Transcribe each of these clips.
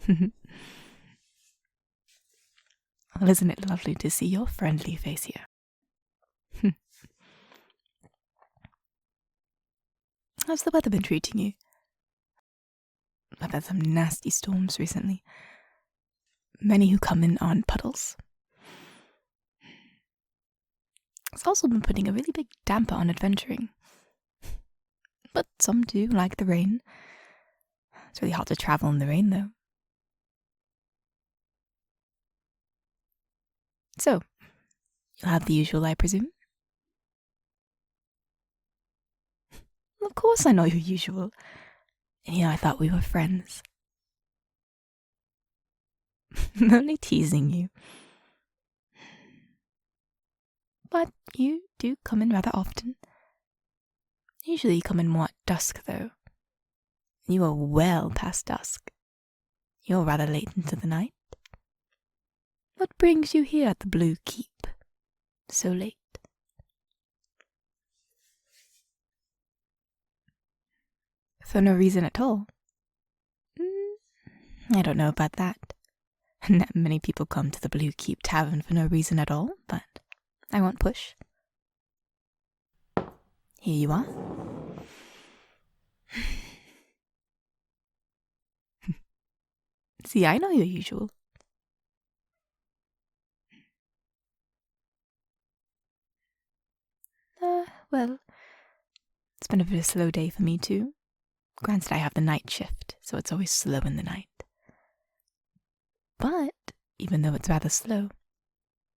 Well, isn't it lovely to see your friendly face here? How's the weather been treating you? I've had some nasty storms recently. Many who come in aren't puddles. It's also been putting a really big damper on adventuring. But some do like the rain. It's really hard to travel in the rain, though. So, you'll have the usual, I presume? Of course I know your usual. And I thought we were friends. I'm only teasing you. But you do come in rather often. Usually you come in more at dusk, though. You are well past dusk. You're rather late into the night. What brings you here at the Blue Keep so late? For no reason at all. I don't know about that. Not many people come to the Blue Keep Tavern for no reason at all, but I won't push. Here you are. See, I know your usual. Well, it's been a bit of a slow day for me too. Granted, I have the night shift, so it's always slow in the night. But, even though it's rather slow,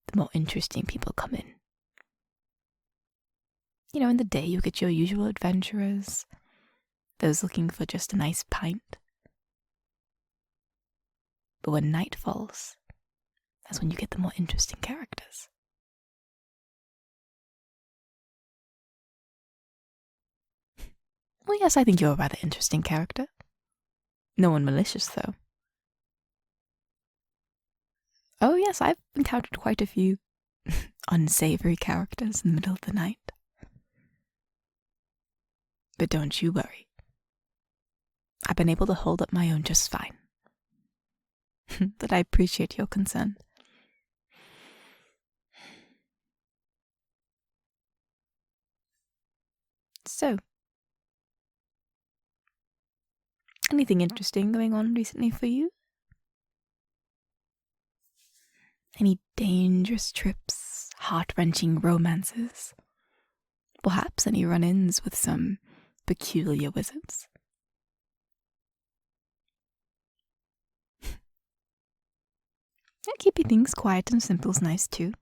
the more interesting people come in. In the day you get your usual adventurers, those looking for just a nice pint. But when night falls, that's when you get the more interesting characters. Well, yes, I think you're a rather interesting character. No one malicious, though. Oh, yes, I've encountered quite a few unsavory characters in the middle of the night. But don't you worry. I've been able to hold up my own just fine. But I appreciate your concern. So, anything interesting going on recently for you? Any dangerous trips, heart-wrenching romances? Perhaps any run-ins with some peculiar wizards? Keeping things quiet and simple is nice too.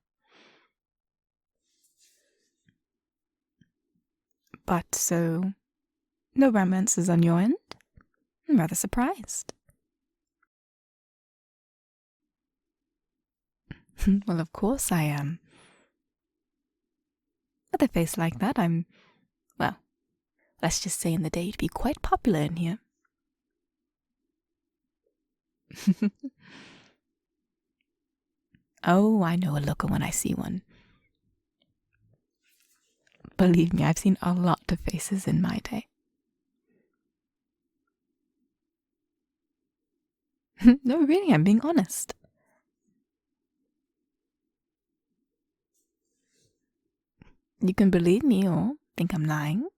But so, no romances on your end? I'm rather surprised. Well, of course I am. With a face like that, well, let's just say in the day you'd be quite popular in here. Oh, I know a looker when I see one. Believe me, I've seen a lot of faces in my day. No, really, I'm being honest. You can believe me or think I'm lying,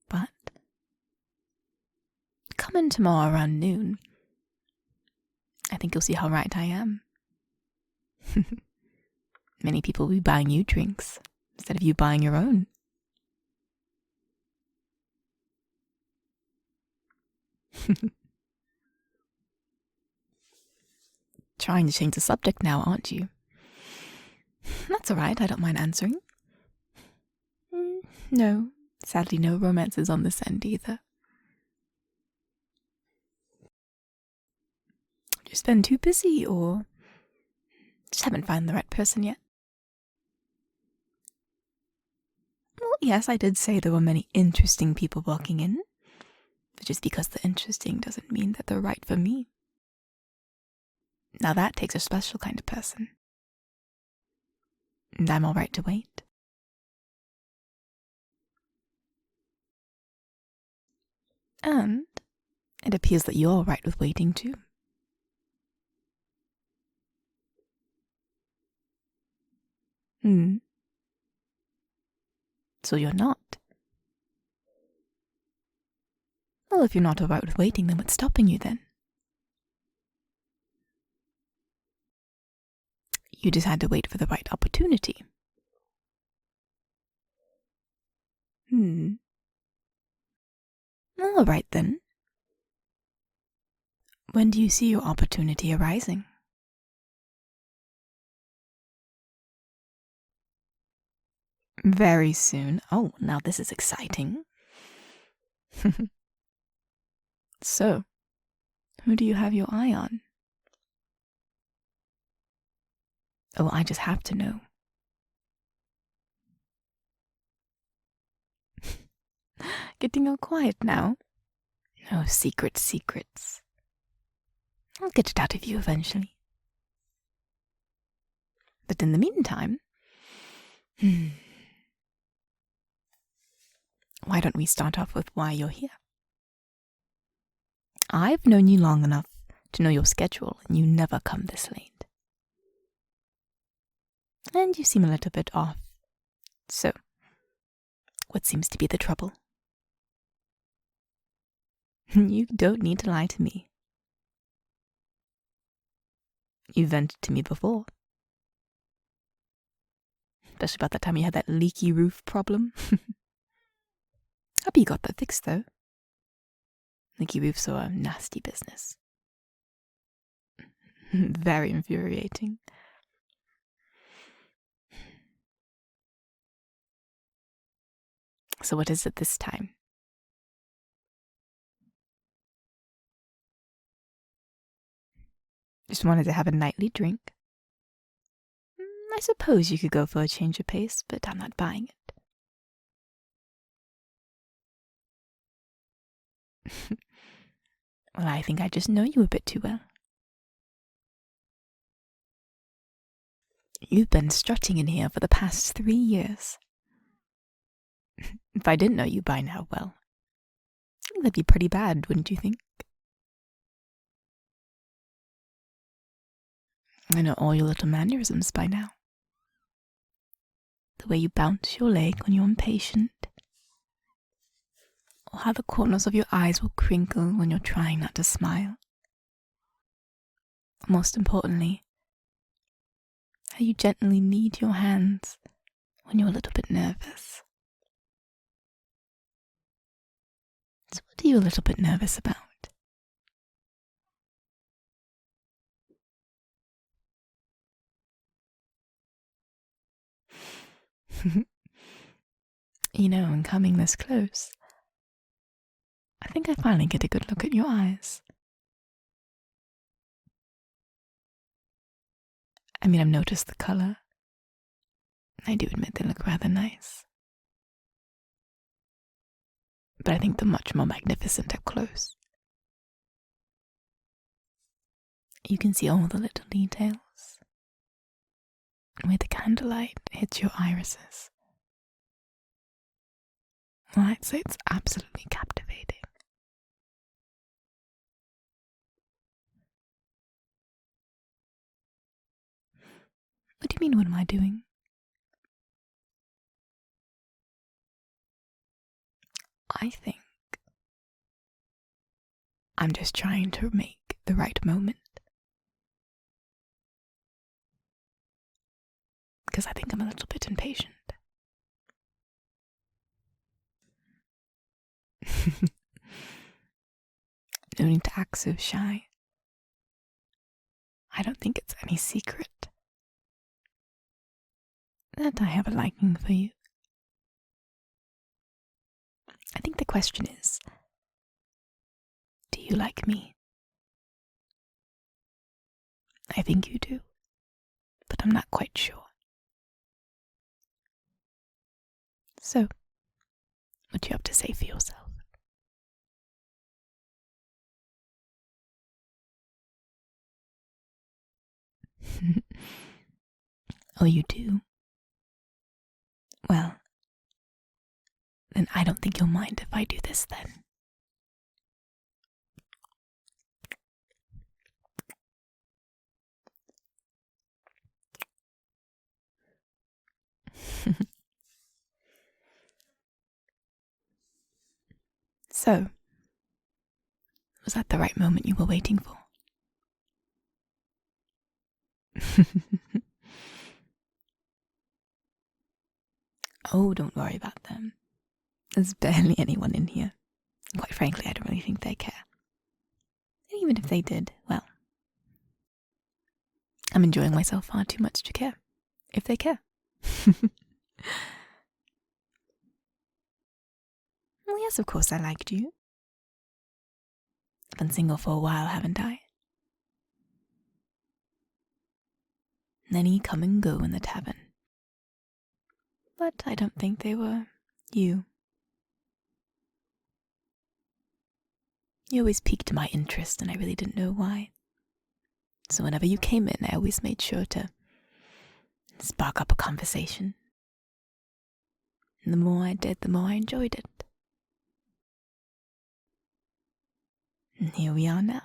but come in tomorrow around noon. I think you'll see how right I am. Many people will be buying you drinks instead of you buying your own. Trying to change the subject now, aren't you? That's alright, I don't mind answering. No, sadly no romances on this end either. Just been too busy or just haven't found the right person yet? Well, yes, I did say there were many interesting people walking in, but just because they're interesting doesn't mean that they're right for me. Now that takes a special kind of person. And I'm alright to wait. And it appears that you're alright with waiting too. So you're not? Well, if you're not alright with waiting, then what's stopping you then? You just had to wait for the right opportunity. Alright then. When do you see your opportunity arising? Very soon. Oh, now this is exciting. So, who do you have your eye on? Oh, I just have to know. Getting all quiet now? No secrets. I'll get it out of you eventually. But in the meantime, why don't we start off with why you're here? I've known you long enough to know your schedule, and you never come this late. And you seem a little bit off. So, what seems to be the trouble? You don't need to lie to me. You vented to me before. Especially about that time you had that leaky roof problem. Hope you got that fixed, though. Leaky roofs are a nasty business. Very infuriating. So what is it this time? Just wanted to have a nightly drink. I suppose you could go for a change of pace, but I'm not buying it. Well, I think I just know you a bit too well. You've been strutting in here for the past 3 years. If I didn't know you by now, well, that'd be pretty bad, wouldn't you think? I know all your little mannerisms by now. The way you bounce your leg when you're impatient, or how the corners of your eyes will crinkle when you're trying not to smile. Most importantly, how you gently knead your hands when you're a little bit nervous. So what are you a little bit nervous about? You know, in coming this close, I think I finally get a good look at your eyes. I mean, I've noticed the color. I do admit they look rather nice. But I think they're much more magnificent up close. You can see all the little details. Where the candlelight hits your irises. Well, I'd say it's absolutely captivating. What do you mean, what am I doing? I think I'm just trying to make the right moment. Because I think I'm a little bit impatient. No need to act so shy. I don't think it's any secret that I have a liking for you. I think the question is, do you like me? I think you do, but I'm not quite sure. So, what do you have to say for yourself? Oh, you do? Well, then I don't think you'll mind if I do this then. So, was that the right moment you were waiting for? Oh, don't worry about them. There's barely anyone in here. Quite frankly, I don't really think they care. And even if they did, well, I'm enjoying myself far too much to care. If they care. Well, yes, of course I liked you. I've been single for a while, haven't I? Many come and go in the tavern. But I don't think they were you. You always piqued my interest, and I really didn't know why. So whenever you came in, I always made sure to spark up a conversation. And the more I did, the more I enjoyed it. And here we are now.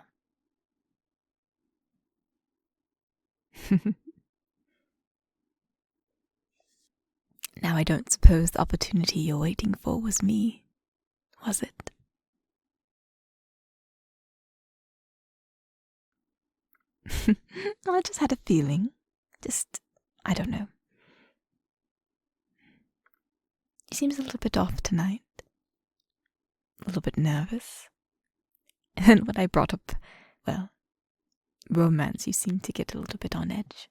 Now I don't suppose the opportunity you're waiting for was me, was it? Well, I just had a feeling. I don't know. He seems a little bit off tonight. A little bit nervous. And then when I brought up, well, romance, you seemed to get a little bit on edge.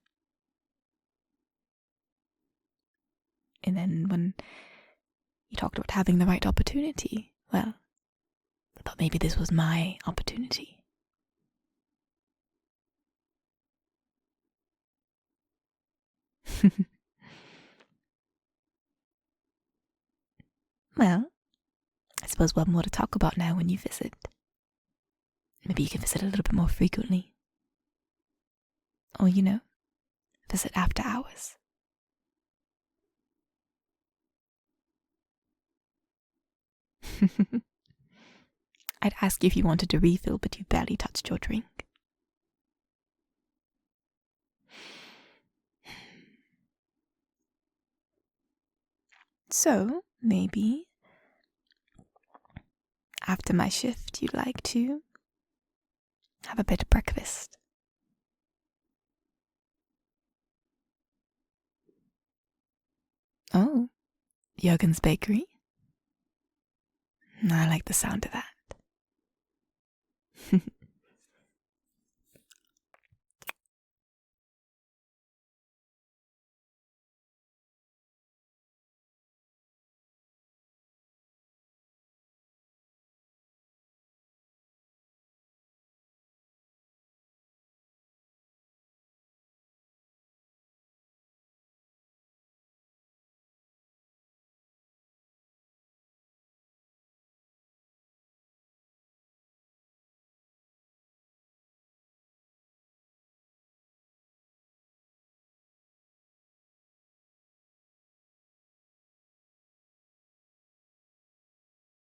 And then when you talked about having the right opportunity, well, I thought maybe this was my opportunity. Well, I suppose we'll have more to talk about now when you visit. Maybe you can visit a little bit more frequently. Or, visit after hours. I'd ask you if you wanted a refill, but you barely touched your drink. So, maybe after my shift, you'd like to have a bit of breakfast. Oh, Jürgen's Bakery? I like the sound of that.